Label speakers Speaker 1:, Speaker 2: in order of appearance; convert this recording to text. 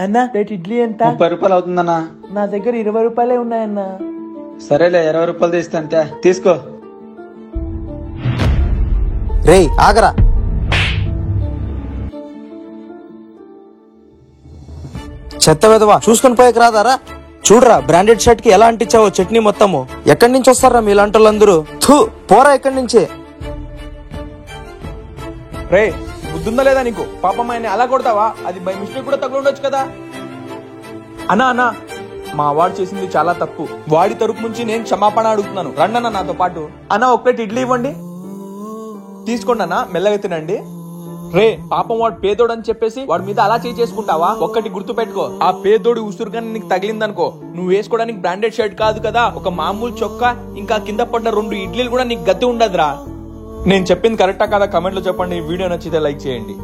Speaker 1: అన్నా రేట్ ఇడ్లీ ఎంత?
Speaker 2: 30 రూపాయలు అవుతుందన్నా.
Speaker 1: నా దగ్గర 20 రూపాయలే ఉన్నాయన్నా.
Speaker 2: సరేలే 20 రూపాయలు తీస్తే అంతే తీసుకో.
Speaker 3: రేయ్ ఆగరా, చెత్త వెదవా చూసుకొని పోయకు రాదారా? చూడరా బ్రాండెడ్ షర్ట్ కి ఎలా అంటించావో చట్నీ మొత్తము. ఎక్కడి నుంచి వస్తారా మీలాంటి వాళ్ళందరూ? థూ పోరా ఎక్కడి నుంచి.
Speaker 1: రే బుద్ధుందా లేదా నీకు? పాపం ఆయన అలా కొడతావా? అది బై మిస్టేక్ కూడా తగులు ఉండొచ్చు కదా. అన్నా అన్నా మా వాడు చేసింది చాలా తప్పు. వాడి తరపు నుంచి నేను క్షమాపణ అడుగుతున్నాను. రండి అన్న నాతో పాటు. అన్న ఒక ప్లేట్ ఇడ్లీ ఇవ్వండి. తీసుకోండి అన్న, మెల్లగా తినండి. రే పాపం వాడు పేదోడు అని చెప్పేసి వాడి మీద అలా చేసుకుంటావా? ఒక్కటి గుర్తు పెట్టుకో, ఆ పేదోడి ఉసురుగాని నీకు తగిలిందనుకో, నువ్వు వేసుకోవడానికి బ్రాండెడ్ షర్ట్ కాదు కదా, ఒక మామూలు చొక్కా ఇంకా కింద పడ్డ 2 ఇడ్లీలు కూడా నీకు గతి ఉండదురా. నేను చెప్పింది కరెక్టా కదా? కమెంట్ లో చెప్పండి. వీడియో నచ్చితే లైక్ చేయండి.